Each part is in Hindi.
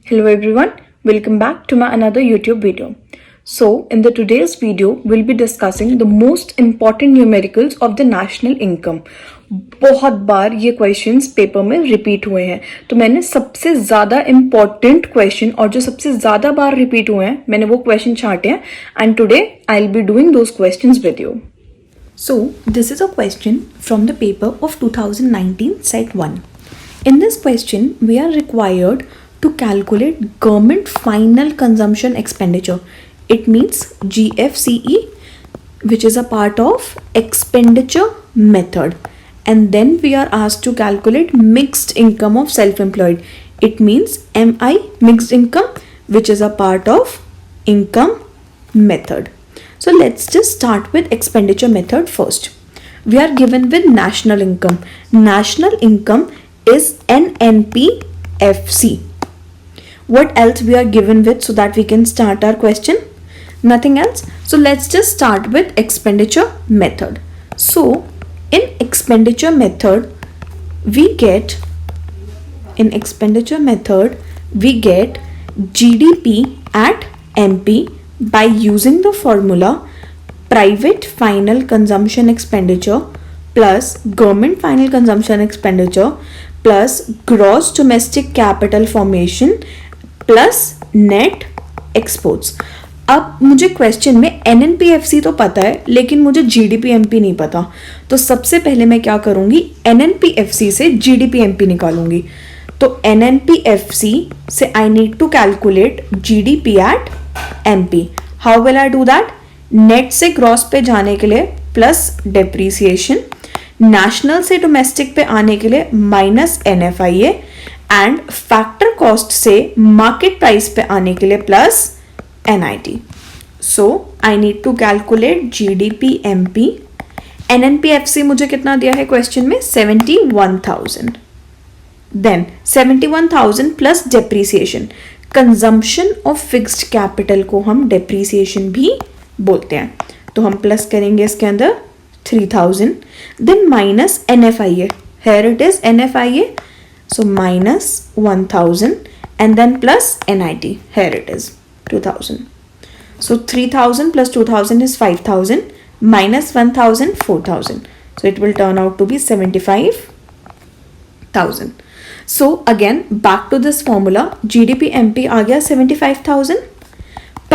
Hello everyone, welcome back to my another YouTube video. So in the today's video, we'll be discussing the most important numericals of the national income. बहुत बार ये क्वेश्चंस पेपर में रिपीट हुए हैं, तो मैंने सबसे ज़्यादा इम्पॉर्टेंट क्वेश्चन और जो सबसे ज़्यादा बार रिपीट हुए हैं मैंने वो क्वेश्चन छांटे हैं and today I will be doing those questions with you. So this is a question from the paper of 2019 set 1. In this question we are required to calculate government final consumption expenditure. It means GFCE, which is a part of expenditure method. And then we are asked to calculate mixed income of self-employed. It means MI, mixed income, which is a part of income method. So let's just start with expenditure method first. We are given with national income. National income is NNPFC. What else we are given with so that we can start our question? Nothing else. So let's just start with expenditure method. So in expenditure method we get GDP at MP by using the formula private final consumption expenditure plus government final consumption expenditure plus gross domestic capital formation plus net exports. अब मुझे क्वेश्चन में NNPFC तो पता है लेकिन मुझे GDP-MP नहीं पता, तो सबसे पहले मैं क्या करूँगी, NNPFC से GDP-MP निकालूंगी. तो NNPFC से I need to calculate GDP at MP. How will I do that? Net से ग्रॉस पे जाने के लिए प्लस डेप्रीसिएशन, नेशनल से डोमेस्टिक पे आने के लिए minus NFIA and factor cost से मार्केट प्राइस पे आने के लिए plus NIT. So I need to calculate GDP-MP. NNPFC मुझे कितना दिया है क्वेश्चन में? 71,000. Then 71,000 plus depreciation. Consumption of fixed capital को हम डेप्रीसिएशन भी बोलते हैं, तो हम प्लस करेंगे इसके अंदर 3,000. Then minus NFIA. Here it is NFIA. So minus 1,000 and then plus NIT. Here it is 2,000. So 3,000 plus 2,000 is 5,000 minus 1,000 4,000. So it will turn out to be 75,000. So again back to this formula, GDP-MP आ गया 75,000.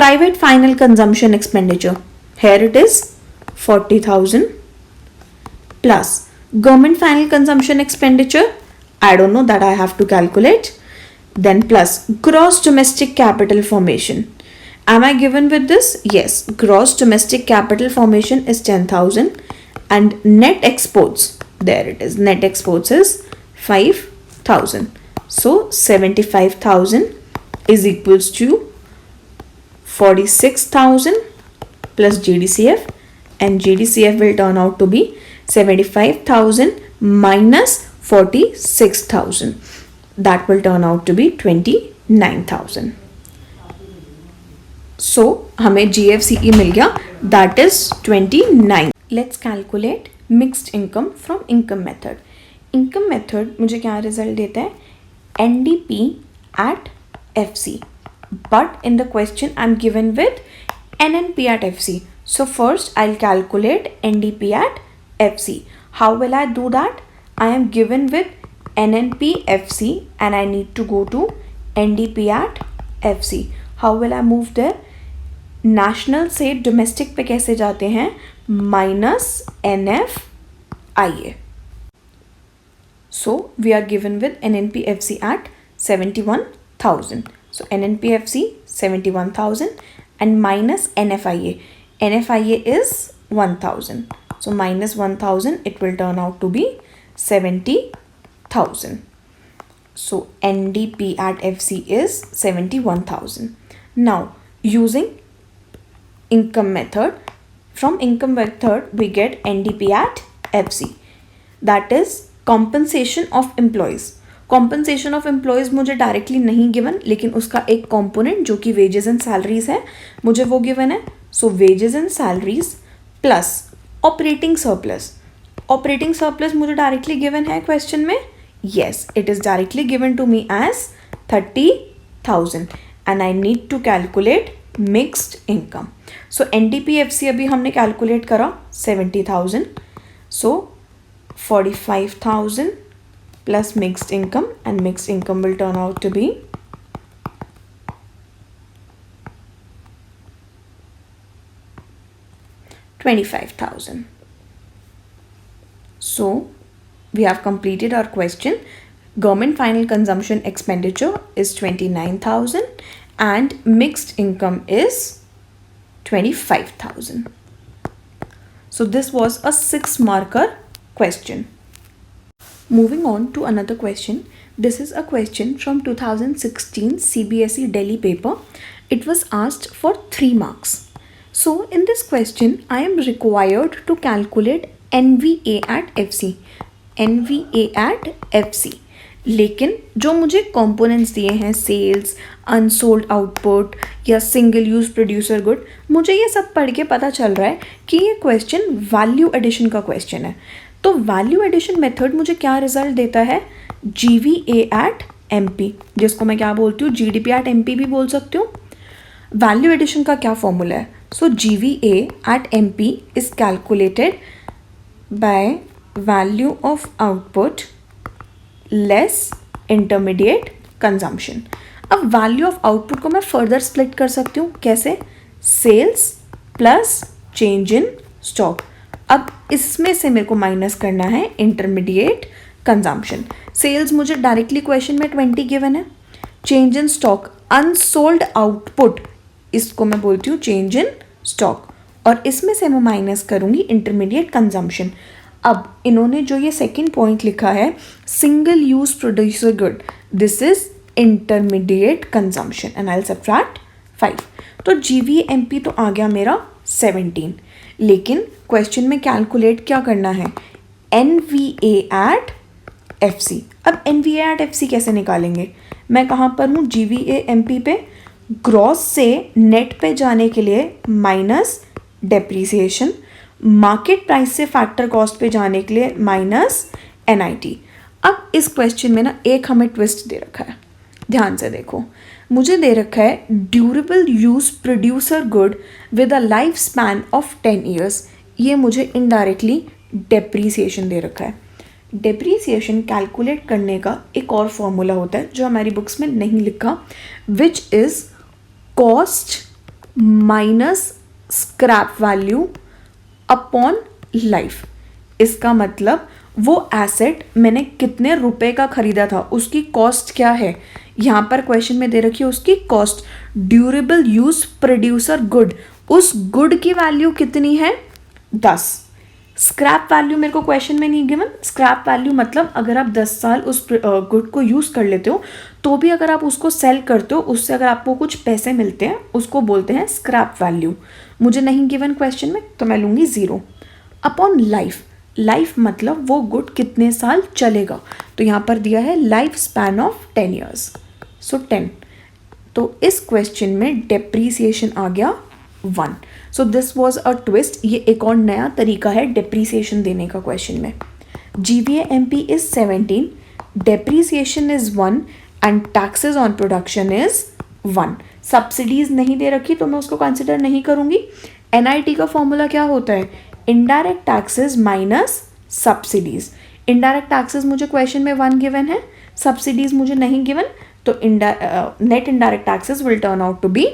Private final consumption expenditure, here it is 40,000 plus government final consumption expenditure, I don't know, that I have to calculate. Then plus gross domestic capital formation. Am I given with this? Yes. Gross domestic capital formation is 10,000 and net exports, there it is, net exports is 5,000. So 75,000 is equals to 46,000 plus GDCF, and GDCF will turn out to be 75,000 minus 46,000. That will turn out to be 29,000. So हमें GFCE मिल गया, that is 29. Let's calculate mixed income from income method. Income method मुझे क्या रिजल्ट देता है? NDP at FC. But in the question I'm given with NNP at FC. So first I'll calculate NDP at FC. How will I do that? I am given with NNPFC and I need to go to NDP at FC. How will I move there? National से domestic पे कैसे जाते हैं? Minus NFIA. So we are given with NNPFC at 71,000. So NNPFC 71,000 and minus NFIA. NFIA is 1,000. So minus 1,000, it will turn out to be 70,000. So NDP at FC is 71,000. Now using income method, from income method we get NDP at FC, that is compensation of employees. Compensation of employees मुझे डायरेक्टली नहीं गिवन, लेकिन उसका एक component जो कि wages and salaries है मुझे वो गिवन है. So wages and salaries plus operating surplus. Operating surplus मुझे directly given है question में? Yes, it is directly given to me as 30 20,000 and I need to calculate mixed income. So NDPFC अभी हमने calculate करा 70,000. So 45,000 plus mixed income, and mixed income will turn out to be 25,000. So we have completed our question. Government final consumption expenditure is 29,000 and mixed income is 25,000. So this was a 6-marker question. Moving on to another question. This is a question from 2016 CBSE Delhi paper. It was asked for 3 marks. So in this question, I am required to calculate NVA at FC. NVA at FC. लेकिन जो मुझे कंपोनेंट्स दिए हैं सेल्स, अनसोल्ड आउटपुट या सिंगल यूज प्रोड्यूसर गुड, मुझे ये सब पढ़ के पता चल रहा है कि ये क्वेश्चन वैल्यू एडिशन का क्वेश्चन है. तो वैल्यू एडिशन मेथड मुझे क्या रिजल्ट देता है? GVA एट MP, जिसको मैं क्या बोलती हूँ, GDP एट MP भी बोल सकती हूँ. वैल्यू एडिशन का क्या फॉर्मूला है? So GVA at MP is calculated by value of output less intermediate consumption. अब वैल्यू ऑफ आउटपुट को मैं फर्दर स्प्लिट कर सकती हूँ. कैसे? Sales plus change in stock. अब इसमें से मेरे को माइनस करना है इंटरमीडिएट कंजम्पशन. सेल्स मुझे डायरेक्टली क्वेश्चन में 20 गिवन है. Change in stock, unsold output, इसको मैं बोलती हूँ चेंज इन स्टॉक, और इसमें से मैं माइनस करूँगी इंटरमीडिएट कंजम्पशन. अब इन्होंने जो ये सेकंड पॉइंट लिखा है single use producer good, this is intermediate consumption and I will subtract 5. तो GVMP तो आ गया मेरा 17, लेकिन क्वेश्चन में कैलकुलेट क्या करना है? NVA at FC. अब NVA एट FC कैसे निकालेंगे? मैं कहाँ पर हूँ? GVAMP पे. ग्रॉस से नेट पे जाने के लिए माइनस डेप्रीसिएशन, मार्केट प्राइस से फैक्टर कॉस्ट पे जाने के लिए माइनस NIT. अब इस क्वेश्चन में ना एक हमें ट्विस्ट दे रखा है, ध्यान से देखो. मुझे दे रखा है durable use producer good with a life span of 10 years. ये मुझे इनडायरेक्टली डेप्रीसिएशन दे रखा है. डेप्रीसिएशन कैलकुलेट करने का एक और फॉर्मूला होता है जो हमारी बुक्स में नहीं लिखा, which is cost minus scrap value upon life. इसका मतलब वो एसेट मैंने कितने रुपए का खरीदा था उसकी कॉस्ट क्या है. यहाँ पर क्वेश्चन में दे रखी है उसकी cost. Durable use producer good, उस गुड की वैल्यू कितनी है? 10. स्क्रैप वैल्यू मेरे को क्वेश्चन में नहीं गिवन. स्क्रैप वैल्यू मतलब अगर आप 10 साल उस गुड को यूज़ कर लेते हो तो भी अगर आप उसको सेल करते हो, उससे अगर आपको कुछ पैसे मिलते हैं, उसको बोलते हैं स्क्रैप वैल्यू. मुझे नहीं गिवन क्वेश्चन में, तो मैं लूँगी 0. अपॉन लाइफ, लाइफ मतलब वो गुड कितने साल चलेगा, तो यहाँ पर दिया है लाइफ स्पैन ऑफ 10 years, सो 10. तो इस क्वेश्चन में डेप्रीसिएशन आ गया 1. So this was a twist. ये एक और नया तरीका है डेप्रीसिएशन देने का क्वेश्चन में. GVAMP is 17, depreciation is 1 and taxes on production is 1. Subsidies नहीं दे रखी तो मैं उसको कंसिडर नहीं करूँगी. NIT का फॉर्मूला क्या होता है? Indirect taxes minus subsidies. Indirect taxes मुझे क्वेश्चन में 1 गिवन है, सब्सिडीज मुझे नहीं गिवन, तो net indirect taxes will turn out to be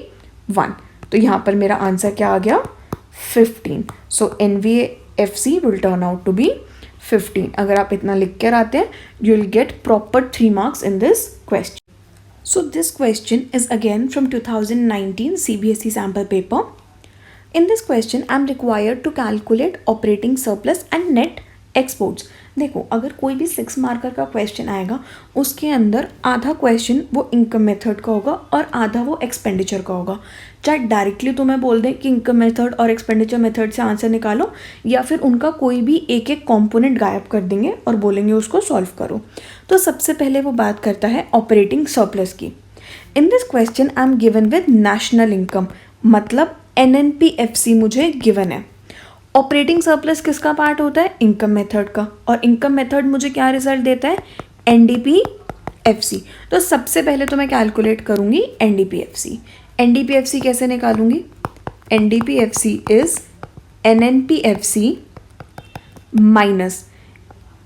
1. तो यहाँ पर मेरा आंसर क्या आ गया? 15. So NVAFC will turn out to be 15. अगर आप इतना लिख कर आते हैं, you will get proper 3 marks in this question. So this question is again from 2019 CBSE sample paper. In this question, I am required to calculate operating surplus and net exports. देखो, अगर कोई भी 6 मार्कर का क्वेश्चन आएगा, उसके अंदर आधा क्वेश्चन वो इनकम मेथड का होगा और आधा वो एक्सपेंडिचर का होगा. चाहे डायरेक्टली तुम्हें बोल दें कि इनकम मेथड और एक्सपेंडिचर मेथड से आंसर निकालो, या फिर उनका कोई भी एक एक कॉम्पोनेंट गायब कर देंगे और बोलेंगे उसको सॉल्व करो. तो सबसे पहले वो बात करता है ऑपरेटिंग सरप्लस की. In this question I am given with national income, मतलब NNPFC मुझे गिवन है. ऑपरेटिंग सरप्लस किसका पार्ट होता है? इनकम मेथड का. और इनकम मेथड मुझे क्या रिजल्ट देता है? NDP FC. तो सबसे पहले तो मैं कैलकुलेट करूंगी एनडीपीएफसी। एनडीपीएफसी कैसे निकालूंगी? एनडीपीएफसी इज एनएनपीएफसी माइनस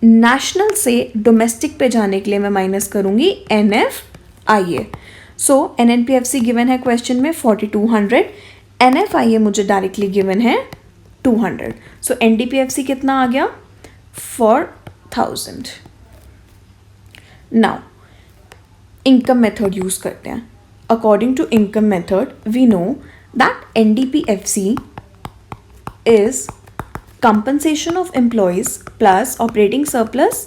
नेशनल से डोमेस्टिक पे जाने के लिए मैं माइनस करूंगी एनएफआईए। सो एनएनपीएफसी गिवन है क्वेश्चन में 4200, एनएफआईए मुझे डायरेक्टली गिवन है 200। सो एनडीपीएफसी कितना आ गया? 4000। नाउ इनकम मेथड यूज करते हैं। According to income method we know that NDPFC is compensation of employees plus operating surplus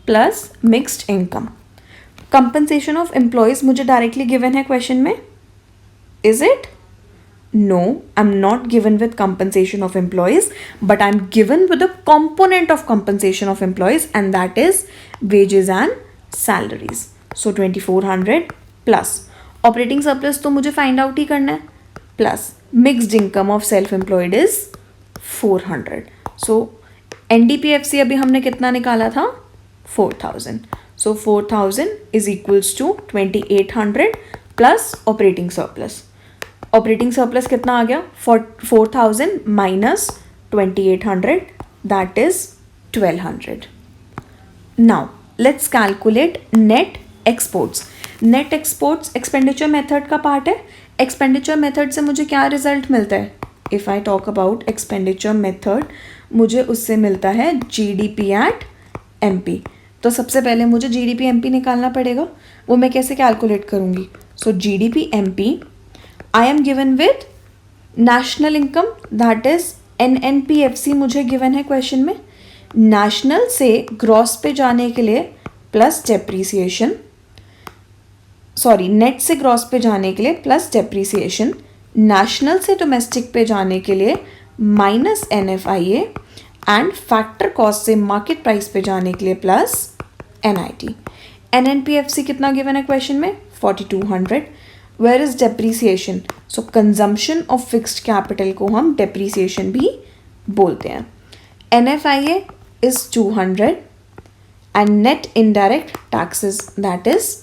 plus mixed income. Compensation of employees मुझे directly given है question में. Is it? No, I'm not given with compensation of employees, but I'm given with a component of compensation of employees, and that is wages and salaries. So 2400 plus operating surplus तो मुझे find out ही करना है, plus mixed income of self-employed is 400. So NDPFC अभी हमने कितना निकाला था? 4000. So 4000 is equals to 2800 plus operating surplus. Operating surplus कितना आ गया? 4000 minus 2800, that is 1200. Now let's calculate net exports. Net exports expenditure method का पार्ट है। एक्सपेंडिचर मेथड से मुझे क्या रिजल्ट मिलता है? If I talk about expenditure method, मुझे उससे मिलता है जीडीपी एट एमपी। तो सबसे पहले मुझे जीडीपी एमपी निकालना पड़ेगा। वो मैं कैसे कैलकुलेट करूँगी? So GDP MP I am given with national income, that is NNPFC मुझे गिवन है क्वेश्चन में। नेशनल से ग्रॉस पे जाने के लिए प्लस डेप्रीसिएशन, सॉरी नेट से ग्रॉस पे जाने के लिए प्लस डेप्रीसिएशन, नेशनल से डोमेस्टिक पे जाने के लिए minus NFIA, and factor cost से मार्केट प्राइस पे जाने के लिए प्लस एनआईटी। एनएनपीएफसी कितना गिवन है क्वेश्चन में? 4200. Where is depreciation? So consumption of fixed capital को हम डेप्रीसिएशन भी बोलते हैं। NFIA is 200 and net indirect taxes that is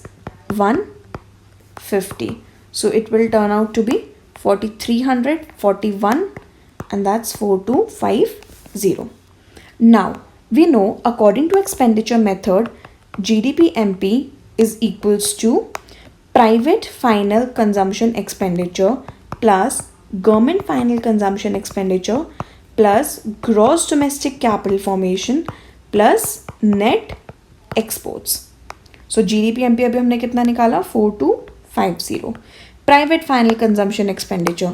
150. So it will turn out to be 4341, and that's 4250. Now we know according to expenditure method GDP MP is equals to private final consumption expenditure plus government final consumption expenditure plus gross domestic capital formation plus net exports. So GDP MP अभी हमने कितना निकाला? 4250. Private final consumption expenditure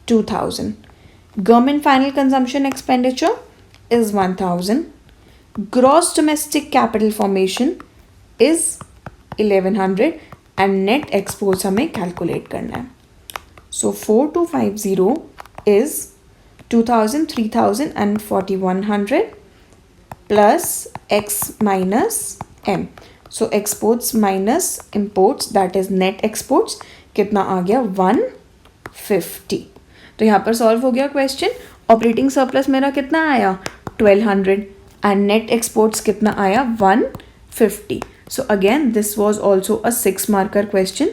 2000. Government final consumption expenditure is 1000. Gross domestic capital formation is 1100 and net exports हमें calculate करना है. So 4250 is 2000, 3000 and 4100 plus X minus M. So exports minus imports, that is net exports, कितना आ गया? 150. तो यहाँ पर सॉल्व हो गया क्वेश्चन। ऑपरेटिंग सरप्लस मेरा कितना आया? 1200 एंड नेट एक्सपोर्ट्स कितना आया? 150. So again this was also a 6 marker question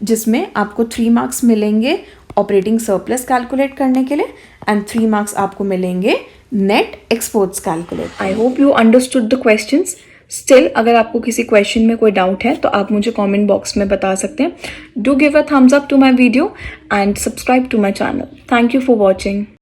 जिसमें आपको 3 मार्क्स मिलेंगे ऑपरेटिंग सरप्लस कैलकुलेट करने के लिए एंड 3 मार्क्स आपको मिलेंगे net exports calculate. I hope you understood the questions. Still अगर आपको किसी क्वेश्चन में कोई डाउट है तो आप मुझे कमेंट बॉक्स में बता सकते हैं। Do give a thumbs up to my video and subscribe to my channel. Thank you for watching.